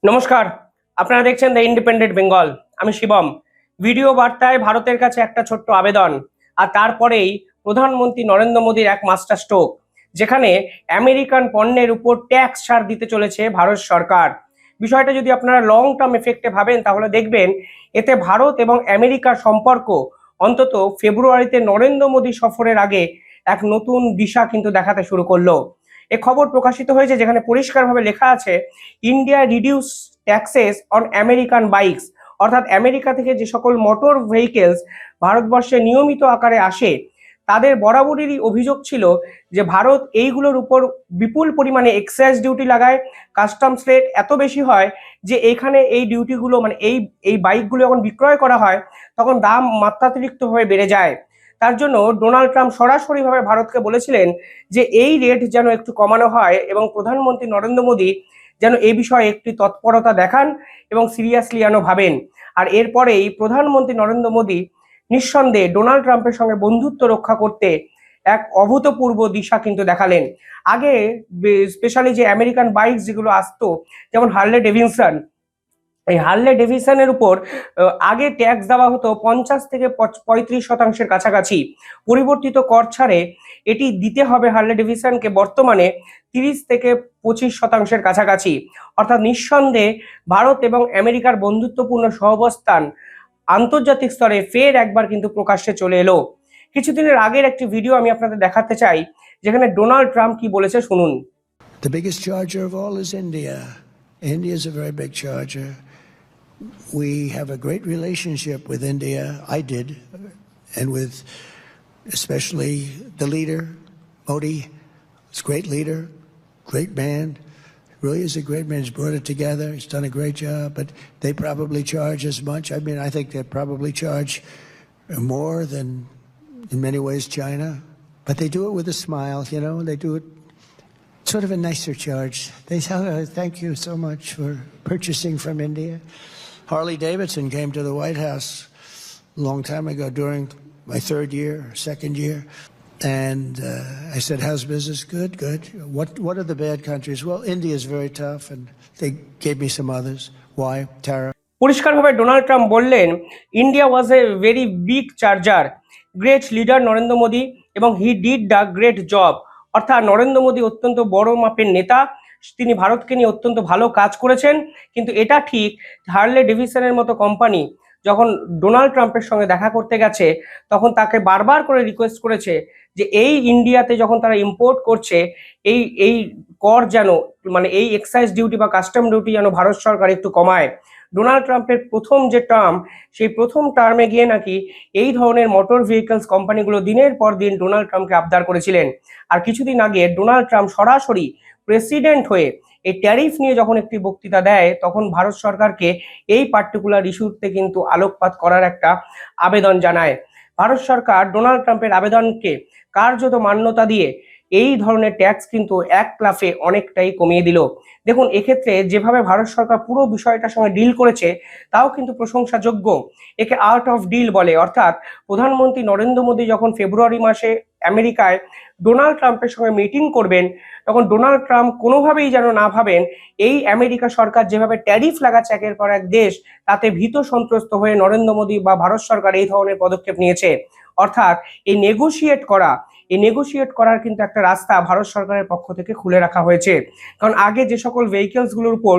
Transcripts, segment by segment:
নমস্কার, আপনারা দেখছেন দ্য ইন্ডিপেন্ডেন্ট বেঙ্গল। আমি শিবম। ভিডিও বার্তায় ভারতের কাছে একটা ছোট্ট আবেদন, আর তারপরেই প্রধানমন্ত্রী নরেন্দ্র মোদীর এক মাস্টার স্ট্রোক, যেখানে আমেরিকান পণ্যের উপর ট্যাক্স ছাড় দিতে চলেছে ভারত সরকার। বিষয়টা যদি আপনারা লং টার্ম এফেক্টে ভাবেন, তাহলে দেখবেন এতে ভারত এবং আমেরিকার সম্পর্ক অন্তত ফেব্রুয়ারিতে নরেন্দ্র মোদী সফরের আগে এক নতুন দিশা কিন্তু দেখাতে শুরু করলো। এ খবর প্রকাশিত হয়েছে, যেখানে পরিষ্কারভাবে লেখা আছে, India reduce taxes on American bikes. অর্থাৎ আমেরিকা থেকে যে সকল মোটর ভেহিকেলস ভারতবর্ষে নিয়মিত আকারে আসে, তাদের বরাবরেরই অভিযোগ ছিল যে ভারত এইগুলোর উপর বিপুল পরিমাণে এক্সাইজ ডিউটি লাগায়। কাস্টমস রেট এত বেশি হয় যে এখানে এই ডিউটিগুলো মানে এই এই বাইকগুলো যখন বিক্রয় করা হয়, তখন দাম মাত্রাতিরিক্তভাবে বেড়ে যায়। তার জন্য ডোনাল্ড ট্রাম্প সরাসরিভাবে ভারতকে বলেছিলেন যে এই রেট যেন একটু কমানো হয়, এবং প্রধানমন্ত্রী নরেন্দ্র মোদী যেন এই বিষয়ে একটি তৎপরতা দেখান এবং সিরিয়াসলি যেন ভাবেন। আর এরপরেই প্রধানমন্ত্রী নরেন্দ্র মোদী নিঃসন্দেহে ডোনাল্ড ট্রাম্পের সঙ্গে বন্ধুত্ব রক্ষা করতে এক অভূতপূর্ব দিশা কিন্তু দেখালেন। আগে স্পেশালি যে আমেরিকান বাইক যেগুলো আসতো, যেমন হার্লে ডেভিনসন, এই হার্লে ডেভিসনের উপর আগে ট্যাক্স দেওয়া হতো 50 থেকে 35% কাছাকাছি। পরিবর্তিত কর ছাড়ে এটি দিতে হবে হার্লে ডেভিসনকে বর্তমানে 30 থেকে 25% কাছাকাছি। অর্থাৎ নিঃসন্দেহে ভারত এবং আমেরিকার বন্ধুত্বপূর্ণ সহাবস্থান আন্তর্জাতিক স্তরে ফের একবার কিন্তু প্রকাশ্যে চলে এলো। কিছুদিনের আগের একটি ভিডিও আমি আপনাদের দেখাতে চাই, যেখানে ডোনাল্ড ট্রাম্প কি বলেছে শুনুন। The biggest charger of all is India. India is a very big charger. We have a great relationship with India. I did, and with especially the leader, Modi. He's a great leader, great man. Really is a great man. He's brought it together. He's done a great job, but they probably charge as much. I mean, I think they probably charge more than, in many ways, China. But they do it with a smile, you know. They do it sort of a nicer charge. They tell her, thank you so much for purchasing from India. Harley Davidson came to the White House a long time ago during my second year. And I said, how's business? Good, good. What are the bad countries? Well, India is very tough, and they gave me some others. Why? Tariff. পরিষ্কারভাবে Donald Trump বললেন, India was a very big charger, great leader Narendra Modi, এবং he did the great job. অর্থাৎ নরেন্দ্র মোদী অত্যন্ত বড় মাপের নেতা, তিনি ভারতকে নিয়ে অত্যন্ত ভালো কাজ করেছেন। কিন্তু এটা ঠিক, হার্লে ডেভিসনের মতো কোম্পানি যখন ডোনাল্ড ট্রাম্পের সঙ্গে দেখা করতে গেছে, তখন তাকে বারবার করে রিকোয়েস্ট করেছে যে এই ইন্ডিয়াতে যখন তারা ইম্পোর্ট করছে, এই এই কর যেন মানে এই এক্সাইজ ডিউটি বা কাস্টম ডিউটি যেন ভারত সরকার একটু কমায়। ডোনাল্ড ট্রাম্পের প্রথম যে টার্ম, সেই প্রথম টার্মে গিয়ে নাকি এই ধরনের মোটর ভেহিকলস কোম্পানিগুলো দিনের পর দিন ডোনাল্ড ট্রাম্পকে আবদার করেছিলেন। আর কিছুদিন আগে ডোনাল্ড ট্রাম্প সরাসরি প্রেসিডেন্ট হয়ে এই ট্যারিফ নিয়ে যখন একটি বক্তৃতা দেয়, তখন ভারত সরকারকে এই পার্টিকুলার ইস্যুতে কিন্তু আলোকপাত করার একটা আবেদন জানায়। ভারত সরকার ডোনাল্ড ট্রাম্পের আবেদনকে কার্যত মান্যতা দিয়ে এই ধরনের ট্যাক্স কিন্তু এক ক্লাফে অনেকটাই কমিয়ে দিল। দেখুন, এক্ষেত্রে যেভাবে ভারত সরকার পুরো বিষয়টার সঙ্গে ডিল করেছে, তাও কিন্তু প্রশংসাযোগ্য। একে আর্ট অফ ডিল বলে। অর্থাৎ প্রধানমন্ত্রী নরেন্দ্র মোদী যখন ফেব্রুয়ারি মাসে আমেরিকায় ডোনাল্ড ট্রাম্পের সঙ্গে মিটিং করবেন, তখন ডোনাল্ড ট্রাম্প কোনোভাবেই যেন না ভাবেন এই আমেরিকা সরকার যেভাবে ট্যারিফ লাগাচ্ছে একের পর এক দেশ, তাতে ভীত সন্ত্রস্ত হয়ে নরেন্দ্র মোদী বা ভারত সরকার এই ধরনের পদক্ষেপ নিয়েছে। অর্থাৎ এই নেগোশিয়েট করার কিন্তু একটা রাস্তা ভারত সরকারের পক্ষ থেকে খুলে রাখা হয়েছে। কারণ আগে যে সকল ভেহিকেলসগুলোর উপর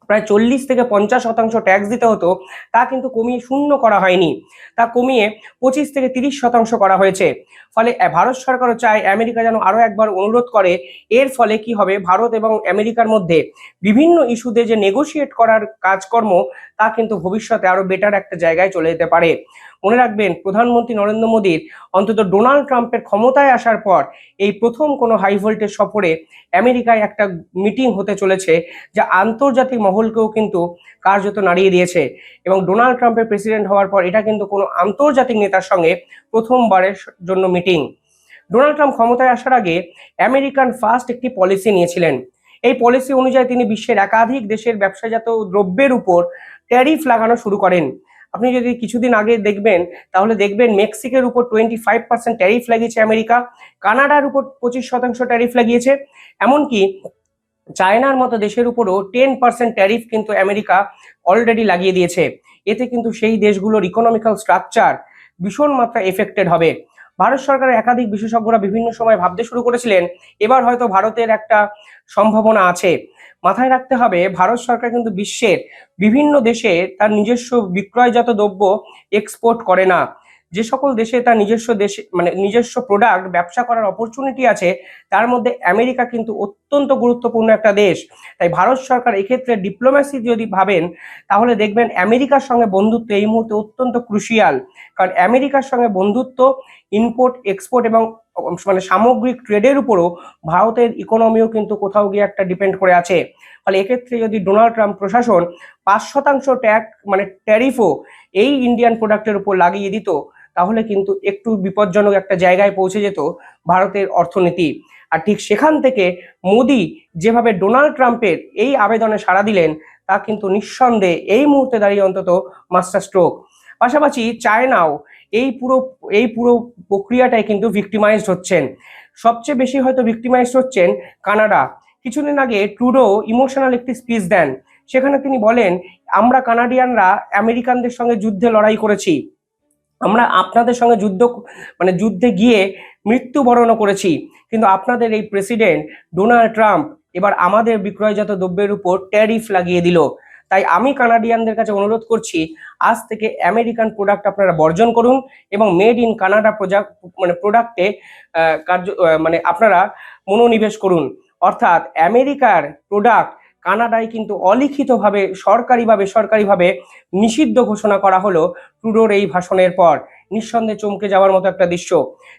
প্রায় 40 থেকে 50% ট্যাক্স দিতে হতো, তা কিন্তু কমিয়ে শূন্য করা হয়নি, তা কমিয়ে 25 থেকে 30% করা হয়েছে। ফলে ভারত সরকারও চায় আমেরিকা যেন আরো একবার অনুরোধ করে। এর ফলে কি হবে, ভারত এবং আমেরিকার মধ্যে বিভিন্ন ইস্যুতে যে নেগোশিয়েট করার কাজকর্ম, তা কিন্তু ভবিষ্যতে আরো বেটার একটা জায়গায় চলে যেতে পারে। মনে রাখবেন, প্রধানমন্ত্রী নরেন্দ্র মোদীর অন্তত ডোনাল্ড ট্রাম্পের ক্ষমতায় আসার পর এই প্রথম কোনো হাই ভোল্টেজ সফরে আমেরিকায় একটা মিটিং হতে চলেছে, যা আন্তর্জাতিক মহলকেও কিন্তু কার্যত নাড়িয়ে দিয়েছে। এবং ডোনাল্ড ট্রাম্পের প্রেসিডেন্ট হওয়ার পর এটা কিন্তু কোনো আন্তর্জাতিক নেতার সঙ্গে প্রথমবারের জন্য মিটিং। ডোনাল্ড ট্রাম্প ক্ষমতায় আসার আগে আমেরিকান ফার্স্ট একটি পলিসি নিয়েছিলেন। এই পলিসি অনুযায়ী তিনি বিশ্বের একাধিক দেশের ব্যবসাজাত দ্রব্যের উপর ট্যারিফ লাগানো শুরু করেন। আপনি যদি কিছুদিন আগে দেখবেন, তাহলে দেখবেন মেক্সিকের উপর 25% ট্যারিফ লাগিয়েছে আমেরিকা, কানাডার উপর 25% ট্যারিফ লাগিয়েছে। এমনকি চায়নার মতো দেশের উপরও 10% ট্যারিফ কিন্তু আমেরিকা অলরেডি লাগিয়ে দিয়েছে। এতে কিন্তু সেই দেশগুলোর ইকোনমিক্যাল স্ট্রাকচার ভীষণ মাত্রা এফেক্টেড হবে। ভারত সরকারের একাধিক বিশেষজ্ঞরা বিভিন্ন সময় ভাবতে শুরু করেছিলেন এবার হয়তো ভারতের একটা সম্ভাবনা আছে। মাথায় রাখতে হবে ভারত সরকার কিন্তু বিশ্বের বিভিন্ন দেশে তার নিজস্ব বিক্রয়জাত দ্রব্য এক্সপোর্ট করে না। যে সকল দেশে তার নিজস্ব দেশে মানে নিজস্ব প্রোডাক্ট ব্যবসা করার অপরচুনিটি আছে তার মধ্যে আমেরিকা কিন্তু অত্যন্ত গুরুত্বপূর্ণ একটা দেশ। তাই ভারত সরকার এক্ষেত্রে ডিপ্লোম্যাসি যদি ভাবেন তাহলে দেখবেন আমেরিকার সঙ্গে বন্ধুত্ব এই মুহূর্তে অত্যন্ত ক্রুশিয়াল। কারণ আমেরিকার সঙ্গে বন্ধুত্ব ইম্পোর্ট এক্সপোর্ট এবং মানে সামগ্রিক ট্রেডের উপরও ভারতের ইকোনমিও কিন্তু কোথাও গিয়ে একটা ডিপেন্ড করে আছে। ফলে এক্ষেত্রে যদি ডোনাল্ড ট্রাম্প প্রশাসন 5% মানে ট্যারিফও এই ইন্ডিয়ান প্রোডাক্টের উপর লাগিয়ে দিত তাহলে কিন্তু একটু বিপজ্জনক একটা জায়গায় পৌঁছে যেত ভারতের অর্থনীতি। আর ঠিক সেখান থেকে মোদি যেভাবে ডোনাল্ড ট্রাম্পের এই আবেদনে সাড়া দিলেন তা কিন্তু নিঃসন্দেহে এই মুহূর্তে দাঁড়িয়ে অন্তত মাস্টার স্ট্রোক। পাশাপাশি চায়নাও এই পুরো প্রক্রিয়াটাই কিন্তু ভিক্টিমাইজড হচ্ছেন। সবচেয়ে বেশি হয়তো ভিক্টিমাইজড হচ্ছেন কানাডা। কিছুদিন আগে ট্রুডো ইমোশনাল একটি স্পিচ দেন, সেখানে তিনি বলেন আমরা কানাডিয়ানরা আমেরিকানদের সঙ্গে যুদ্ধে লড়াই করেছি, আমরা আপনাদের সঙ্গে যুদ্ধে গিয়ে মৃত্যুবরণও করেছি, কিন্তু আপনাদের এই প্রেসিডেন্ট ডোনাল্ড ট্রাম্প এবার আমাদের বিক্রয়জাত দ্রব্যের উপর ট্যারিফ লাগিয়ে দিল। তাই আমি কানাডিয়ানদের কাছে অনুরোধ করছি আজ থেকে আমেরিকান প্রোডাক্ট আপনারা বর্জন করুন এবং মেড ইন কানাডা প্রোডাক্টে আপনারা মনোনিবেশ করুন। অর্থাৎ আমেরিকার প্রোডাক্ট কানাডায় কিন্তু অলিখিতভাবে সরকারিভাবে নিষিদ্ধ ঘোষণা করা হলো ট্রুডোর এই ভাষণের পর। নিঃসন্দেহে চমকে যাওয়ার মতো একটা দৃশ্য।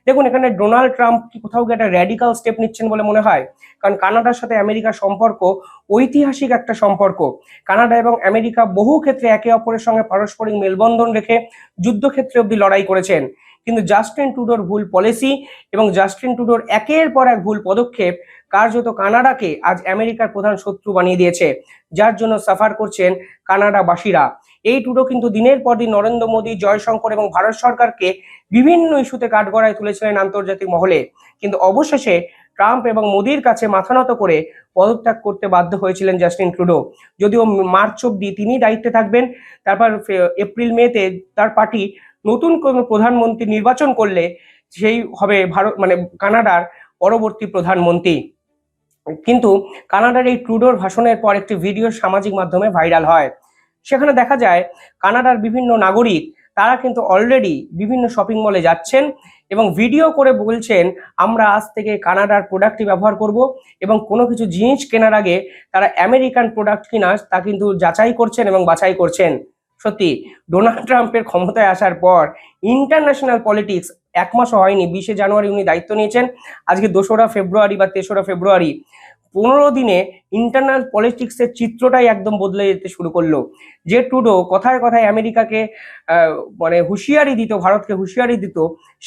দেখুন এখানে ডোনাল্ড ট্রাম্প কি কোথাও গিয়ে একটা র্যাডিক্যাল স্টেপ নিচ্ছেন বলে মনে হয়, কারণ কানাডার সাথে আমেরিকার সম্পর্ক ঐতিহাসিক একটা সম্পর্ক। কানাডা এবং আমেরিকা বহু ক্ষেত্রে একে অপরের সঙ্গে পারস্পরিক মেলবন্ধন রেখে যুদ্ধক্ষেত্রে অব্দি লড়াই করেছেন, কিন্তু জাস্টিন ট্রুডোর ভুল পলিসি এবং জাস্টিন ট্রুডোর একের পর এক ভুল পদক্ষেপ কার্যত কানাডাকে আজ আমেরিকার প্রধান শত্রু বানিয়ে দিয়েছে, যার জন্য সাফার করছেন কানাডাবাসীরা। এই ট্রুডো কিন্তু দিনের পর দিন নরেন্দ্র মোদী, জয়শঙ্কর এবং ভারত সরকারকে বিভিন্ন ইস্যুতে কাঠগড়ায় তুলেছিলেন আন্তর্জাতিক মহলে, কিন্তু অবশেষে ট্রাম্প এবং মোদির কাছে মাথা নত করে পদত্যাগ করতে বাধ্য হয়েছিলেন জাস্টিন ট্রুডো। যদিও মার্চ অব্দি তিনি দায়িত্বে থাকবেন, তারপর এপ্রিল মেতে তার পার্টি নতুন কোনো প্রধানমন্ত্রী নির্বাচন করলে সেই হবে কানাডার পরবর্তী প্রধানমন্ত্রী। কিন্তু কানাডার এই ট্রুডোর ভাষণের পর একটি ভিডিও সামাজিক মাধ্যমে ভাইরাল হয়। সেখানে দেখা যায় কানাডার বিভিন্ন নাগরিক তারা কিন্তু অলরেডি বিভিন্ন শপিং মলে যাচ্ছেন এবং ভিডিও করে বলছেন আমরা আজ থেকে কানাডার প্রোডাক্টই ব্যবহার করব এবং কোনো কিছু জিনিস কেনার আগে তারা আমেরিকান প্রোডাক্ট কিনা তা কিন্তু যাচাই করছেন এবং বাছাই করছেন। সত্যি ডোনাল্ড ট্রাম্পের ক্ষমতায় আসার পর ইন্টারন্যাশনাল পলিটিক্স এক মাসও হয়নি, 20শে জানুয়ারি উনি দায়িত্ব নিয়েছেন, আজকে 2রা ফেব্রুয়ারি বা 3রা ফেব্রুয়ারি, 15 দিনে ইন্টারনাল পলিটিক্সের চিত্রটাই একদম বদলে যেতে শুরু করলো। যে ট্রুডো কথায় কথায় আমেরিকাকে হুঁশিয়ারি দিত, ভারতকে হুঁশিয়ারি দিত,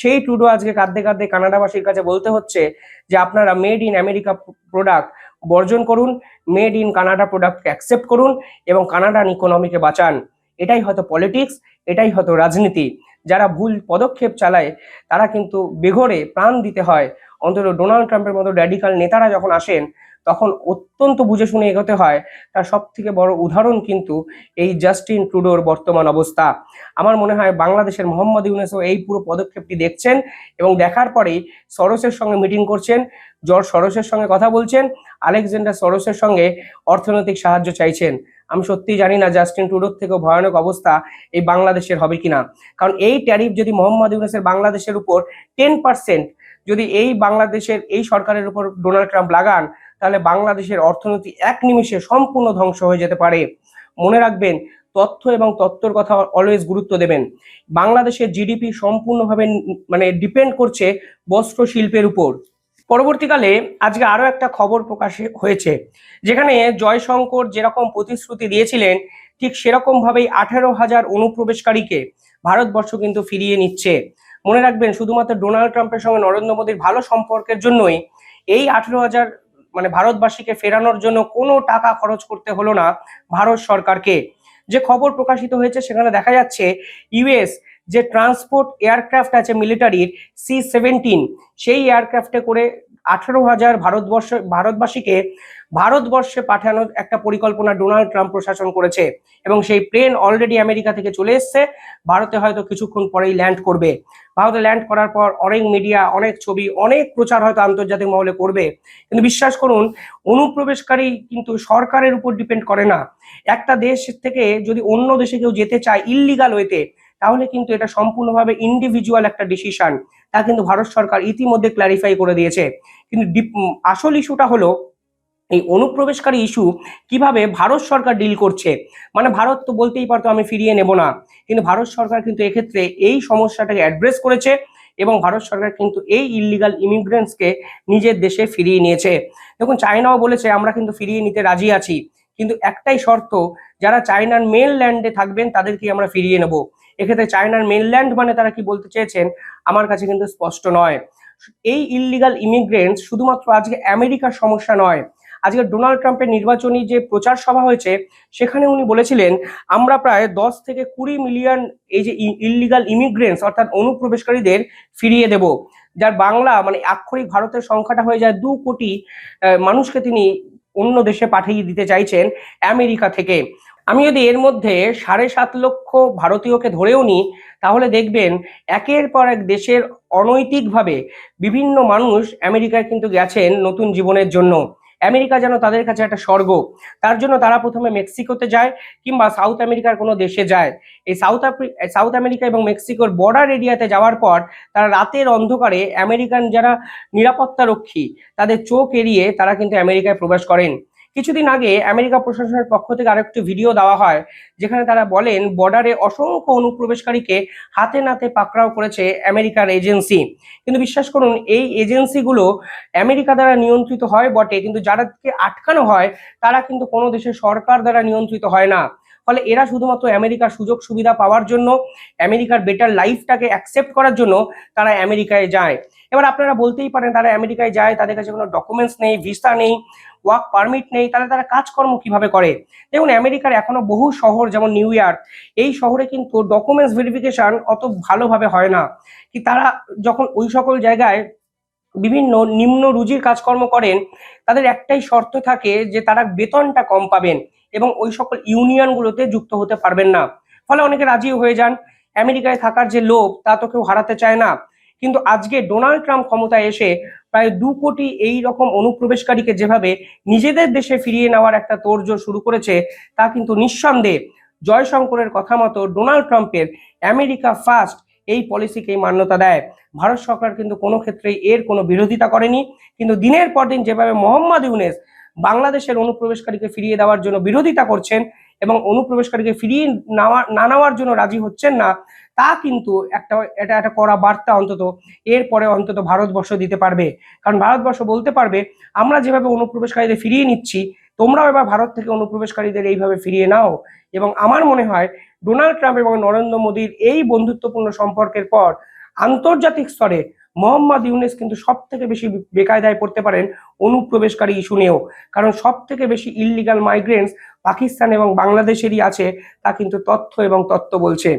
সেই ট্রুডো আজকে কাঁদতে কাঁদতে কানাডাবাসীর কাছে বলতে হচ্ছে যে আপনারা মেড ইন আমেরিকা প্রোডাক্ট বর্জন করুন, মেড ইন কানাডা প্রোডাক্টকে অ্যাকসেপ্ট করুন এবং কানাডান ইকোনমিকে বাঁচান। এটাই হয়তো পলিটিক্স, এটাই হয়তো রাজনীতি। যারা ভুল পদক্ষেপ চালায় তারা কিন্তু বেঘরে প্রাণ দিতে হয়। অন্তত ডোনাল্ড ট্রাম্পের মতো র্যাডিক্যাল নেতারা যখন আসেন তখন অত্যন্ত বুঝে শুনে এগোতে হয়। তার সব থেকে বড় উদাহরণ কিন্তু এই জাস্টিন ট্রুডোর বর্তমান অবস্থা। আমার মনে হয় বাংলাদেশের মোহাম্মদ ইউনূসও এই পুরো পদক্ষেপটি দেখছেন এবং দেখার পরেই সরোসের সঙ্গে মিটিং করছেন, জর্জ সরোসের সঙ্গে কথা বলছেন, আলেকজান্ডার সরোসের সঙ্গে অর্থনৈতিক সাহায্য চাইছেন। আমি সত্যিই জানি না জাস্টিন ট্রুডোর থেকেও ভয়ানক অবস্থা এই বাংলাদেশের হবে কিনা, কারণ এই ট্যারিফ যদি মোহাম্মদ ইউনূসের বাংলাদেশের উপর 10% যদি বাংলাদেশের এই সরকারের উপর ডোনাল্ড ট্রাম্প লাগান তাহলে বাংলাদেশের অর্থনীতি এক নিমিষে সম্পূর্ণ ধ্বংস হয়ে যেতে পারে। মনে রাখবেন তথ্য এবং তত্ত্বর কথা অলওয়েজ গুরুত্ব দেবেন। বাংলাদেশের জিডিপি সম্পূর্ণভাবে ডিপেন্ড করছে বস্ত্র শিল্পের উপর। পরবর্তীকালে আজকে আরো একটা খবর প্রকাশ হয়েছে, যেখানে জয়শঙ্কর যেরকম প্রতিশ্রুতি দিয়েছিলেন ঠিক সেরকম ভাবেই 18,000 অনুপ্রবেশকারীকে ভারতবর্ষ কিন্তু ফিরিয়ে নিচ্ছে। মনে রাখবেন শুধুমাত্র ডোনাল্ড ট্রাম্পের সঙ্গে নরেন্দ্র মোদীর ভালো সম্পর্কের জন্যই এই 18,000 ভারতবাসীকে ফেরানোর জন্য কোনো টাকা খরচ করতে হলো না ভারত সরকারকে। যে খবর প্রকাশিত হয়েছে সেখানে দেখা যাচ্ছে ইউএস যে ট্রান্সপোর্ট এয়ারক্রাফট আছে মিলিটারির C-17, সেই এয়ারক্রাফটে করে 18,000 ভারতবাসীকে ভারতবর্ষে পাঠানোর একটা পরিকল্পনা ডোনাল্ড ট্রাম্প প্রশাসন করেছে এবং সেই প্লেন অলরেডি আমেরিকা থেকে চলে এসছে, ভারতে হয়তো কিছুক্ষণ পরেই ল্যান্ড করবে। ভারতে ল্যান্ড করার পর অনেক মিডিয়া, অনেক ছবি, অনেক প্রচার হয়তো আন্তর্জাতিক মহলে করবে, কিন্তু বিশ্বাস করুন অনুপ্রবেশকারী কিন্তু সরকারের উপর ডিপেন্ড করে না। একটা দেশ থেকে যদি অন্য দেশে কেউ যেতে চায় ইল্লিগাল ওয়েতে, তাহলে কিন্তু এটা সম্পূর্ণভাবে ইন্ডিভিজুয়াল একটা ডিসিশন, তা কিন্তু ভারত সরকার ইতিমধ্যে ক্ল্যারিফাই করে দিয়েছে। কিন্তু আসল ইস্যুটা হলো এই অনুপ্রবেশকারী ইস্যু কিভাবে ভারত সরকার ডিল করছে। মানে ভারত তো বলতেই পারতো আমি ফিরিয়ে নেব না, কিন্তু ভারত সরকার কিন্তু এক্ষেত্রে এই সমস্যাটাকে অ্যাড্রেস করেছে এবং ভারত সরকার কিন্তু এই ইল্লিগাল ইমিগ্রেন্টসকে নিজের দেশে ফিরিয়ে নিয়েছে। দেখুন চায়নাও বলেছে আমরা কিন্তু ফিরিয়ে নিতে রাজি আছি, কিন্তু একটাই শর্ত, যারা চায়নার মেনল্যান্ডে থাকবেন তাদেরকে আমরা ফিরিয়ে নেব। এক্ষেত্রে চায়নার মেনল্যান্ড মানে তারা কি বলতে চেয়েছেন আমার কাছে কিন্তু স্পষ্ট নয়। এই ইল্লিগাল ইমিগ্রেন্টস শুধুমাত্র আজকে আমেরিকার সমস্যা নয়, আজকে ডোনাল্ড ট্রাম্পের নির্বাচনী যে প্রচার সভা হয়েছে সেখানে উনি বলেছিলেন আমরা প্রায় 10 থেকে 20 মিলিয়ন এই যে ইল্লিগাল ইমিগ্রেন্টস অর্থাৎ অনুপ্রবেশকারীদের ফিরিয়ে দেব, যার বাংলা মানে আক্ষরিক ভারতের সংখ্যাটা হয়ে যায় 2 কোটি মানুষকে তিনি অন্য দেশে পাঠিয়ে দিতে চাইছেন আমেরিকা থেকে। আমি যদি এর মধ্যে 7.5 লক্ষ ভারতীয়কে ধরেও নিই, তাহলে দেখবেন একের পর এক দেশের অনৈতিকভাবে বিভিন্ন মানুষ আমেরিকায় কিন্তু গেছেন নতুন জীবনের জন্য। আমেরিকা যেন তাদের কাছে একটা স্বর্গ। তার জন্য তারা প্রথমে মেক্সিকোতে যায় কিংবা সাউথ আমেরিকার কোনো দেশে যায়। এই সাউথ আমেরিকা এবং মেক্সিকোর বর্ডার এরিয়াতে যাওয়ার পর তারা রাতের অন্ধকারে আমেরিকান যারা নিরাপত্তা রক্ষী তাদের চোখ এড়িয়ে তারা কিন্তু আমেরিকায় প্রবেশ করেন। কিছুদিন আগে আমেরিকা প্রশাসনের পক্ষ থেকে আরেকটি ভিডিও দেওয়া হয়, যেখানে তারা বলেন বর্ডারে অসংখ্য অনুপ্রবেশকারীকে হাতে নাতে পাকড়াও করেছে আমেরিকার এজেন্সি। কিন্তু বিশ্বাস করুন এই এজেন্সিগুলো আমেরিকা দ্বারা নিয়ন্ত্রিত হয় বটে, কিন্তু যাদেরকে আটকানো হয় তারা কিন্তু কোনো দেশের সরকার দ্বারা নিয়ন্ত্রিত হয় না। ফলে এরা শুধুমাত্র আমেরিকার সুযোগ সুবিধা পাওয়ার জন্য, আমেরিকার বেটার লাইফটাকে অ্যাকসেপ্ট করার জন্য তারা আমেরিকায় যায়। এবার আপনারা বলতেই পারেন তারা আমেরিকায় যায়, তাদের কাছে কোনো ডকুমেন্টস নেই, ভিসা নেই, ওয়ার্ক পারমিট নেই, তাহলে তারা কাজকর্ম কিভাবে করে? দেখুন আমেরিকার এখনো বহু শহর যেমন নিউ ইয়র্ক, এই শহরে কিন্তু ডকুমেন্টস ভেরিফিকেশন অত ভালোভাবে হয় না। কি তারা যখন ওই সকল জায়গায় বিভিন্ন নিম্ন রুজির কাজকর্ম করেন, তাদের একটাই শর্ত থাকে যে তারা বেতনটা কম পাবেন এবং ওই সকল ইউনিয়নগুলোতে যুক্ত হতে পারবেন না। ফলে অনেকে রাজিও হয়ে যান। আমেরিকায় থাকার যে লোভ তা তো কেউ হারাতে চায় না। কিন্তু আজকে ডোনাল্ড ট্রাম্প ক্ষমতায় এসে প্রায় 2 কোটি এই রকম অনুপ্রবেশকারীকে যেভাবে নিজেদের দেশে ফিরিয়ে নেওয়ার একটা তোড়জোড় শুরু করেছে, তা কিন্তু নিঃসন্দেহে জয়শঙ্করের কথা মতো ডোনাল্ড ট্রাম্পের আমেরিকা ফার্স্ট এই পলিসিকেই মান্যতা দেয়। ভারত সরকার কিন্তু কোনো ক্ষেত্রেই এর কোনো বিরোধিতা করেনি, কিন্তু দিনের পর দিন যেভাবে মোহাম্মদ ইউনূস বাংলাদেশের অনুপ্রবেশকারীকে ফিরিয়ে দেওয়ার জন্য বিরোধিতা করছেন এবং অনুপ্রবেশকারীকে ফিরিয়ে না নেওয়ার জন্য রাজি হচ্ছেন না, তা কিন্তু এটা একটা কড়া বার্তা অন্তত এরপরে অন্তত ভারতবর্ষ দিতে পারবে। কারণ ভারতবর্ষ বলতে পারবে আমরা যেভাবে অনুপ্রবেশকারীদের ফিরিয়ে নিচ্ছি, তোমরাও এবার ভারত থেকে অনুপ্রবেশকারীদের এইভাবে ফিরিয়ে নাও। এবং আমার মনে হয় ডোনাল্ড ট্রাম্প এবং নরেন্দ্র মোদীর এই বন্ধুত্বপূর্ণ সম্পর্কের পর আন্তর্জাতিক স্তরে মোহাম্মদ ইউনূস কিন্তু সব থেকে বেশি বেকায়দায় পড়তে পারেন অনুপ্রবেশকারী ইস্যু নিয়েও। কারণ সব থেকে বেশি ইললিগাল মাইগ্রেন্টস পাকিস্তান এবং বাংলাদেশেরই আছে, তা কিন্তু তথ্য বলছে।